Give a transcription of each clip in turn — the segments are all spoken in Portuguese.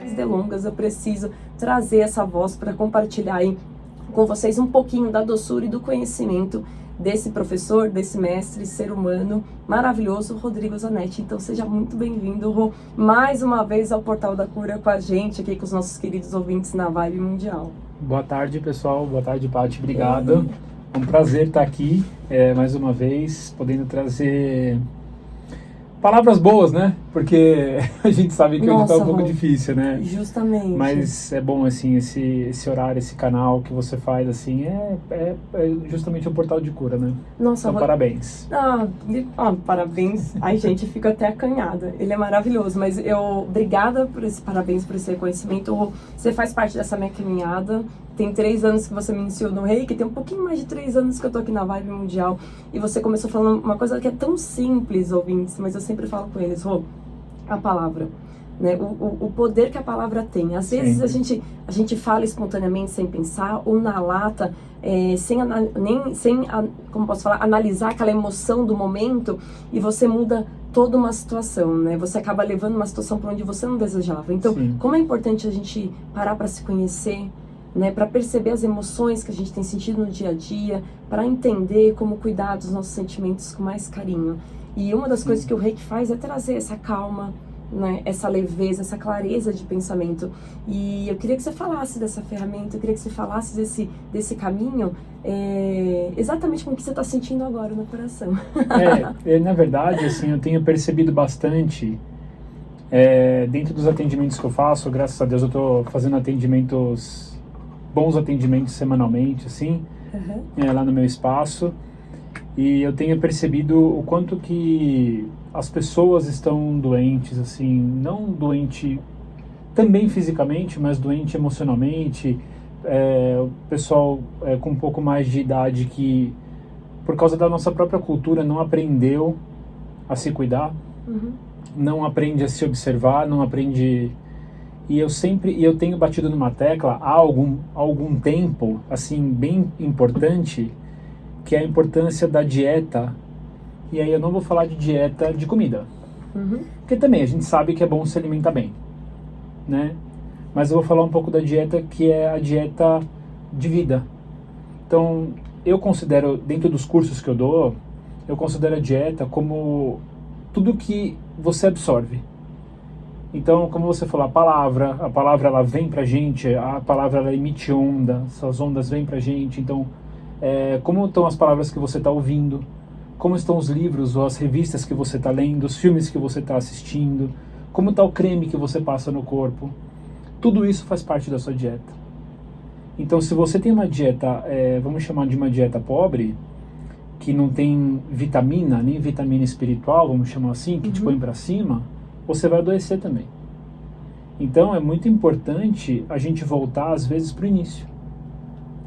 mais delongas, eu preciso trazer essa voz para compartilhar aí com vocês um pouquinho da doçura e do conhecimento desse professor, desse mestre, ser humano maravilhoso, Rodrigo Zanetti. Então seja muito bem-vindo, Rô, mais uma vez ao Portal da Cura com a gente, aqui com os nossos queridos ouvintes na Vibe Mundial. Boa tarde, pessoal. Boa tarde, Paty. Obrigado. É um prazer estar aqui, mais uma vez, podendo trazer palavras boas, né? Porque a gente sabe que hoje está um pouco difícil, né? Justamente. Mas é bom, assim, esse horário, esse canal que você faz, assim, é justamente o Portal de Cura, né? Nossa, então, parabéns. Parabéns. Ai, gente, fico até acanhada. Ele é maravilhoso, mas obrigada por esse parabéns, por esse reconhecimento. Você faz parte dessa minha caminhada. Tem 3 anos que você me iniciou no Reiki, tem um pouquinho mais de 3 anos que eu tô aqui na Vibe Mundial. E você começou falando uma coisa que é tão simples, ouvintes, mas eu sempre falo com eles, Rô, a palavra, né? O poder que a palavra tem. Às vezes a gente fala espontaneamente, sem pensar, ou na lata, como posso falar, analisar aquela emoção do momento, e você muda toda uma situação, né? Você acaba levando uma situação para onde você não desejava. Então, como é importante a gente parar para se conhecer, né, para perceber as emoções que a gente tem sentido no dia a dia, para entender como cuidar dos nossos sentimentos com mais carinho. E uma das coisas que o Reiki faz é trazer essa calma, né, essa leveza, essa clareza de pensamento. E eu queria que você falasse dessa ferramenta, eu queria que você falasse desse caminho, exatamente com o que você está sentindo agora no coração. Na verdade, assim, eu tenho percebido bastante, dentro dos atendimentos que eu faço, graças a Deus eu estou fazendo bons atendimentos semanalmente, assim, lá no meu espaço, e eu tenho percebido o quanto que as pessoas estão doentes, assim, não doente também fisicamente, mas doente emocionalmente, o pessoal com um pouco mais de idade que, por causa da nossa própria cultura, não aprendeu a se cuidar, não aprende a se observar, não aprende... E eu tenho batido numa tecla há algum tempo, assim, bem importante, que é a importância da dieta. E aí eu não vou falar de dieta de comida, porque também a gente sabe que é bom se alimentar bem, né? Mas eu vou falar um pouco da dieta, que é a dieta de vida. Então, eu considero, dentro dos cursos que eu dou, eu considero a dieta como tudo que você absorve. Então, como você falou, a palavra ela vem pra gente, a palavra ela emite onda, essas ondas vêm pra gente. Então, como estão as palavras que você está ouvindo, como estão os livros ou as revistas que você está lendo, os filmes que você está assistindo, como está o creme que você passa no corpo, tudo isso faz parte da sua dieta. Então, se você tem uma dieta, vamos chamar de uma dieta pobre, que não tem vitamina, nem vitamina espiritual, vamos chamar assim, que te põe pra cima, você vai adoecer também. Então é muito importante a gente voltar às vezes pro início.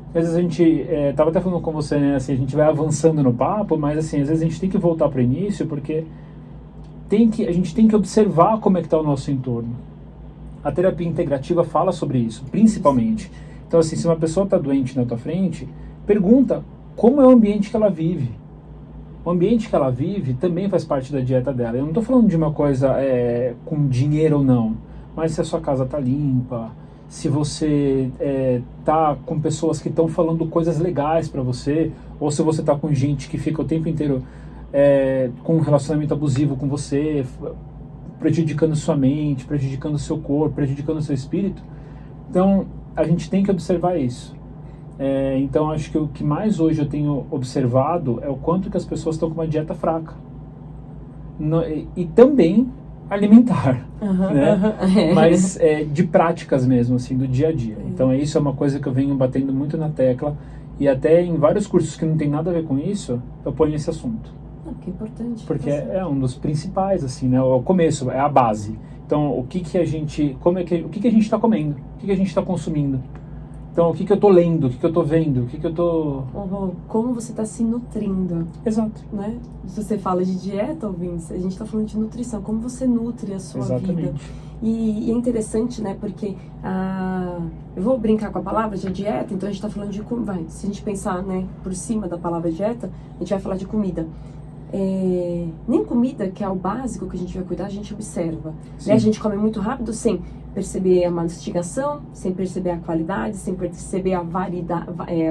Às vezes a gente, estava até falando com você, né, assim, a gente vai avançando no papo, mas assim, às vezes a gente tem que voltar pro início, porque a gente tem que observar como é que está o nosso entorno. A terapia integrativa fala sobre isso, principalmente. Então assim, se uma pessoa está doente na tua frente, pergunta como é o ambiente que ela vive. O ambiente que ela vive também faz parte da dieta dela. Eu não estou falando de uma coisa com dinheiro ou não, mas se a sua casa está limpa, se você está com pessoas que estão falando coisas legais para você, ou se você está com gente que fica o tempo inteiro com um relacionamento abusivo com você, prejudicando sua mente, prejudicando seu corpo, prejudicando seu espírito. Então, a gente tem que observar isso. Então acho que o que mais hoje eu tenho observado é o quanto que as pessoas estão com uma dieta fraca e também alimentar, né? Mas de práticas mesmo, assim, do dia a dia. Então isso é uma coisa que eu venho batendo muito na tecla, e até em vários cursos que não tem nada a ver com isso, eu ponho esse assunto. Que importante. Porque é um dos principais, assim, né? O começo, é a base. Então o que a gente está comendo, o que a gente está consumindo. Então, o que eu tô lendo, o que eu tô vendo, o que eu tô... Como você está se nutrindo. Exato. Né? Se você fala de dieta, ouvintes, a gente está falando de nutrição, como você nutre a sua vida. E é interessante, né, porque eu vou brincar com a palavra de dieta, então a gente está falando de... se a gente pensar, né, por cima da palavra dieta, a gente vai falar de comida. Nem comida, que é o básico que a gente vai cuidar, a gente observa. Né? A gente come muito rápido, sim. perceber a mastigação, sem perceber a qualidade, sem perceber a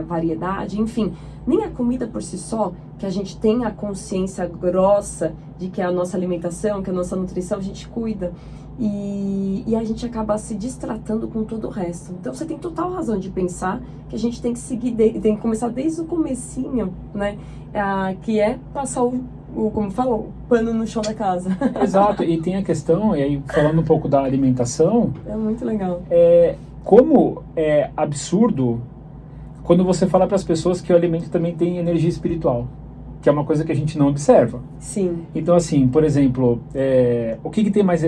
variedade, enfim. Nem a comida por si só, que a gente tem a consciência grossa de que a nossa alimentação, que a nossa nutrição, a gente cuida. E a gente acaba se distratando com todo o resto. Então você tem total razão de pensar que a gente tem que seguir, tem que começar desde o comecinho, né? Que é passar como falou, o pano no chão da casa. Exato, e tem a questão, e aí falando um pouco da alimentação... É muito legal. Como é absurdo quando você fala para as pessoas que o alimento também tem energia espiritual, que é uma coisa que a gente não observa. Sim. Então, assim, por exemplo, o que tem mais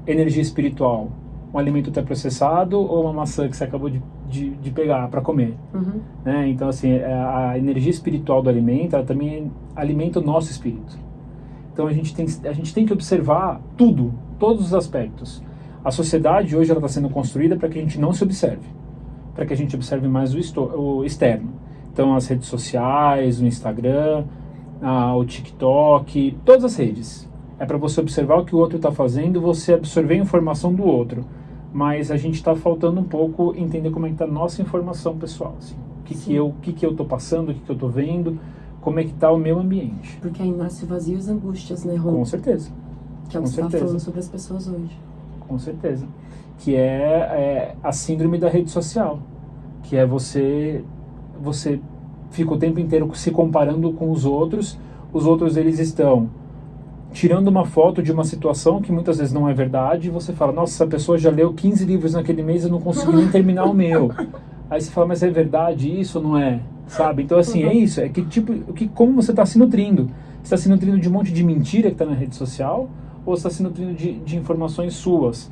energia espiritual? Um alimento ultraprocessado ou uma maçã que você acabou de pegar para comer? Uhum. Né? Então, assim, a energia espiritual do alimento, ela também alimenta o nosso espírito. Então, a gente tem que observar tudo, todos os aspectos. A sociedade hoje está sendo construída para que a gente não se observe, para que a gente observe mais o externo. Então, as redes sociais, o Instagram, o TikTok, todas as redes. É para você observar o que o outro está fazendo, você absorver a informação do outro. Mas a gente está faltando um pouco entender como é que está a nossa informação pessoal. Assim. O que eu estou passando, o que eu estou vendo, como é que está o meu ambiente. Porque aí nasce vazios e angústias, né, Rô? Com certeza. Que é o que você está falando sobre as pessoas hoje. Com certeza. Que é a síndrome da rede social. Que é você fica o tempo inteiro se comparando com os outros eles estão tirando uma foto de uma situação que muitas vezes não é verdade, e você fala, nossa, essa pessoa já leu 15 livros naquele mês e eu não consegui nem terminar o meu. Aí você fala, mas é verdade isso ou não é? Sabe? Então, assim, é isso. É como você está se nutrindo. Você está se nutrindo de um monte de mentira que está na rede social, ou você está se nutrindo de informações suas?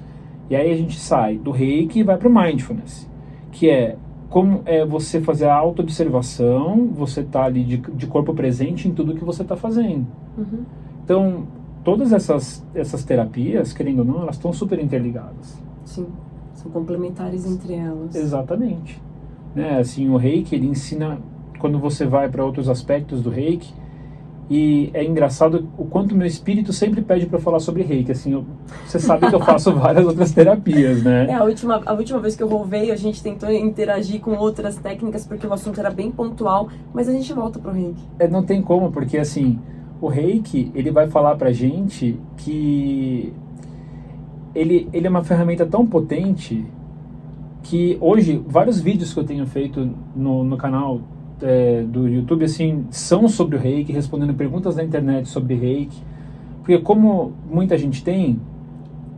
E aí a gente sai do Reiki e vai para o Mindfulness, que é como você fazer a auto-observação, você está ali de corpo presente em tudo que você está fazendo. Uhum. Então, todas essas terapias, querendo ou não, elas estão super interligadas. Sim, são complementares entre elas. Exatamente. Né? Assim, o Reiki, ele ensina, quando você vai para outros aspectos do Reiki, e é engraçado o quanto meu espírito sempre pede para falar sobre Reiki. Assim, você sabe que eu faço várias outras terapias, né? A última vez que eu veio, a gente tentou interagir com outras técnicas, porque o assunto era bem pontual, mas a gente volta pro Reiki. Não tem como, porque assim... O Reiki, ele vai falar pra gente que ele é uma ferramenta tão potente que hoje, vários vídeos que eu tenho feito no canal do YouTube, assim, são sobre o Reiki, respondendo perguntas na internet sobre Reiki. Porque como muita gente tem,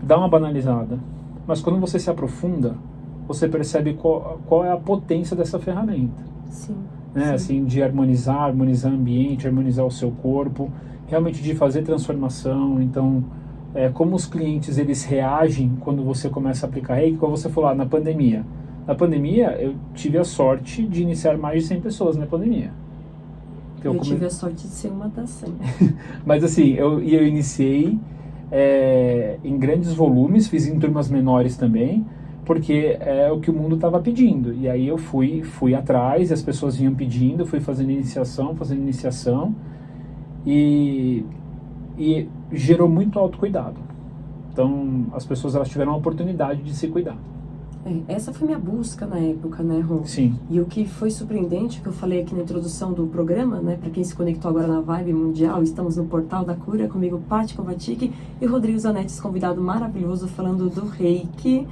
dá uma banalizada. Mas quando você se aprofunda, você percebe qual é a potência dessa ferramenta. Sim. Né, assim, de harmonizar o ambiente, harmonizar o seu corpo, realmente de fazer transformação. Então, como os clientes eles reagem quando você começa a aplicar Reiki, como você falou, na pandemia. Na pandemia, eu tive a sorte de iniciar mais de 100 pessoas na pandemia. Eu tive a sorte de ser uma das 100. Mas assim, eu iniciei em grandes volumes, fiz em turmas menores também, porque é o que o mundo estava pedindo. E aí eu fui atrás, as pessoas vinham pedindo, fui fazendo iniciação, e gerou muito autocuidado. Então, as pessoas elas tiveram a oportunidade de se cuidar. Essa foi minha busca na época, né, Rô? Sim. E o que foi surpreendente, que eu falei aqui na introdução do programa, né, para quem se conectou agora na Vibe Mundial, estamos no Portal da Cura, comigo, Paty Kovacic e Rodrigo Zanetti, convidado maravilhoso, falando do Reiki.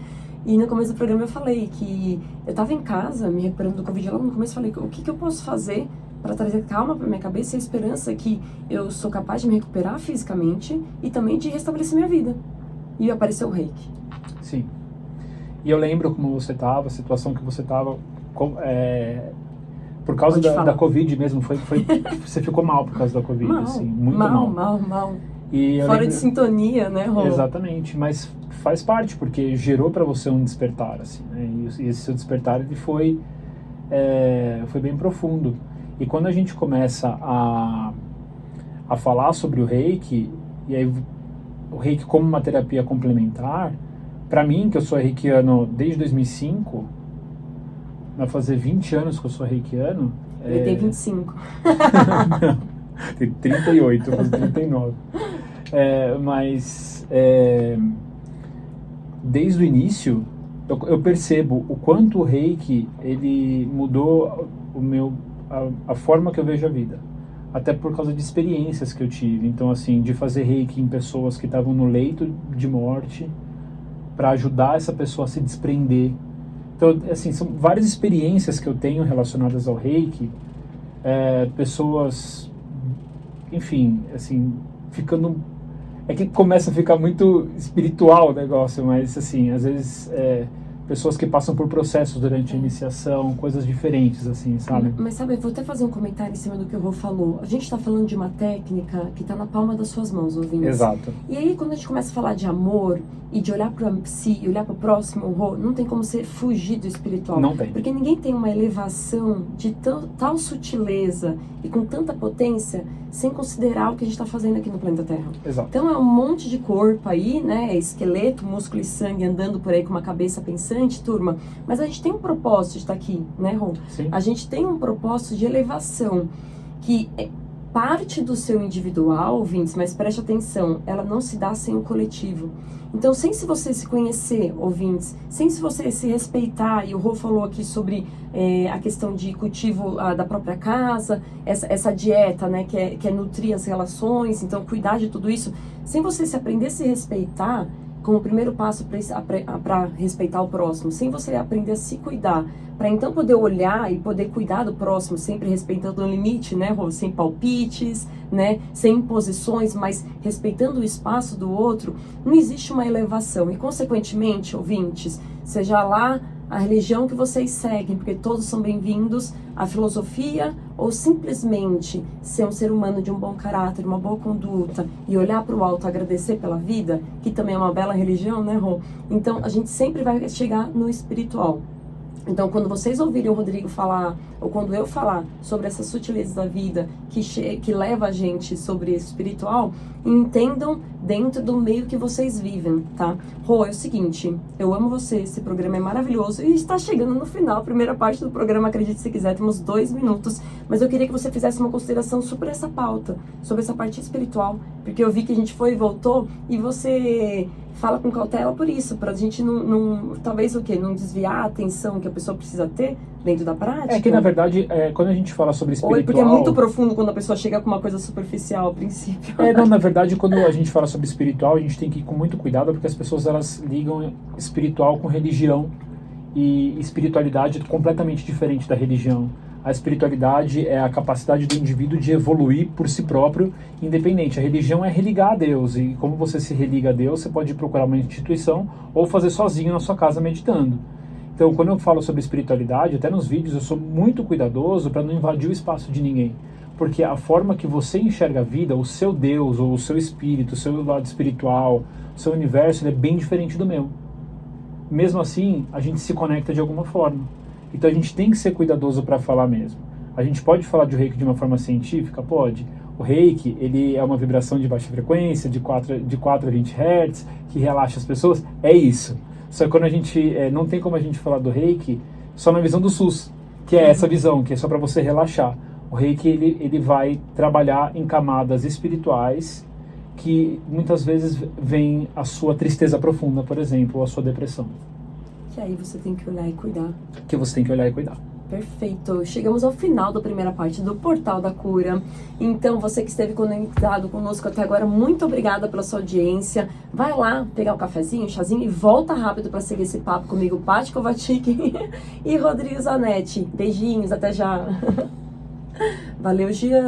E no começo do programa eu falei que eu estava em casa, me recuperando do Covid, logo no começo eu falei, o que eu posso fazer para trazer calma para minha cabeça e a esperança que eu sou capaz de me recuperar fisicamente e também de restabelecer minha vida. E apareceu o Reiki. Sim. E eu lembro como você estava, a situação que você estava, por causa da Covid mesmo, você ficou mal por causa da Covid, mal, assim, muito mal. Mal. E fora de sintonia, né, Rô? Exatamente, mas faz parte, porque gerou para você um despertar, assim, né? E esse seu despertar, ele foi bem profundo. E quando a gente começa a falar sobre o Reiki, e aí o Reiki como uma terapia complementar, para mim, que eu sou reikiano desde 2005, vai fazer 20 anos que eu sou reikiano... Ele tem 25. Não, tem 38, vou fazer 39. Mas desde o início, eu percebo o quanto o Reiki, ele mudou a forma que eu vejo a vida. Até por causa de experiências que eu tive. Então, assim, de fazer Reiki em pessoas que estavam no leito de morte, para ajudar essa pessoa a se desprender. Então, assim, são várias experiências que eu tenho relacionadas ao Reiki, pessoas, enfim, assim, ficando... É que começa a ficar muito espiritual o negócio, mas, assim, às vezes... pessoas que passam por processos durante a iniciação, coisas diferentes, assim, sabe? Mas sabe, eu vou até fazer um comentário em cima do que o Rô falou. A gente tá falando de uma técnica que tá na palma das suas mãos, ouvintes. Exato. E aí, quando a gente começa a falar de amor e de olhar para si e olhar para o próximo, Rô, não tem como você fugir do espiritual. Não tem. Porque ninguém tem uma elevação de tal sutileza e com tanta potência sem considerar o que a gente tá fazendo aqui no planeta Terra. Exato. Então é um monte de corpo aí, né? Esqueleto, músculo e sangue andando por aí com uma cabeça pensante, turma. Mas a gente tem um propósito de estar aqui, né, Rô? Sim. A gente tem um propósito de elevação que é parte do seu individual, ouvintes, mas preste atenção, ela não se dá sem o coletivo. Então, sem se você se conhecer, ouvintes, sem se você se respeitar, e o Rô falou aqui sobre a questão de cultivo da própria casa, essa dieta, né, que é nutrir as relações, então cuidar de tudo isso, sem você se aprender a se respeitar, como o primeiro passo para respeitar o próximo, sem você aprender a se cuidar, para então poder olhar e poder cuidar do próximo, sempre respeitando o limite, né, Rô? Sem palpites, né, sem imposições, mas respeitando o espaço do outro, não existe uma elevação. E, consequentemente, ouvintes, seja lá a religião que vocês seguem, porque todos são bem-vindos, a filosofia, ou simplesmente ser um ser humano de um bom caráter, uma boa conduta, e olhar para o alto, agradecer pela vida, que também é uma bela religião, né, Rô? Então, a gente sempre vai chegar no espiritual. Então, quando vocês ouvirem o Rodrigo falar, ou quando eu falar sobre essas sutilezas da vida que leva a gente sobre esse espiritual, entendam dentro do meio que vocês vivem, tá? Rô, é o seguinte, eu amo você, esse programa é maravilhoso e está chegando no final, a primeira parte do programa, acredite se quiser, temos 2 minutos, mas eu queria que você fizesse uma consideração sobre essa pauta, sobre essa parte espiritual, porque eu vi que a gente foi e voltou e você fala com cautela por isso, pra gente não talvez não desviar a atenção que a pessoa precisa ter dentro da prática. É que, na verdade, quando a gente fala sobre espiritual... Ou porque é muito profundo quando a pessoa chega com uma coisa superficial, a princípio. Não, na verdade, quando a gente fala sobre espiritual, a gente tem que ir com muito cuidado, porque as pessoas, elas ligam espiritual com religião, e espiritualidade é completamente diferente da religião. A espiritualidade é a capacidade do indivíduo de evoluir por si próprio, independente. A religião é religar a Deus, e como você se religa a Deus, você pode procurar uma instituição ou fazer sozinho na sua casa meditando. Então, quando eu falo sobre espiritualidade, até nos vídeos, eu sou muito cuidadoso para não invadir o espaço de ninguém. Porque a forma que você enxerga a vida, o seu Deus, ou o seu espírito, o seu lado espiritual, o seu universo, ele é bem diferente do meu. Mesmo assim, a gente se conecta de alguma forma. Então a gente tem que ser cuidadoso para falar mesmo. A gente pode falar de Reiki de uma forma científica? Pode. O Reiki, ele é uma vibração de baixa frequência, de 4 a 20 Hz, que relaxa as pessoas. É isso. Só que quando a gente... não tem como a gente falar do Reiki só na visão do SUS, que é essa visão, que é só para você relaxar. O Reiki, ele vai trabalhar em camadas espirituais que muitas vezes vem a sua tristeza profunda, por exemplo, ou a sua depressão. Que aí você tem que olhar e cuidar. Que você tem que olhar e cuidar. Perfeito. Chegamos ao final da primeira parte do Portal da Cura. Então, você que esteve conectado conosco até agora, muito obrigada pela sua audiência. Vai lá pegar o cafezinho, o chazinho e volta rápido para seguir esse papo comigo, Paty Kovacic e Rodrigo Zanetti. Beijinhos, até já. Valeu, Jean.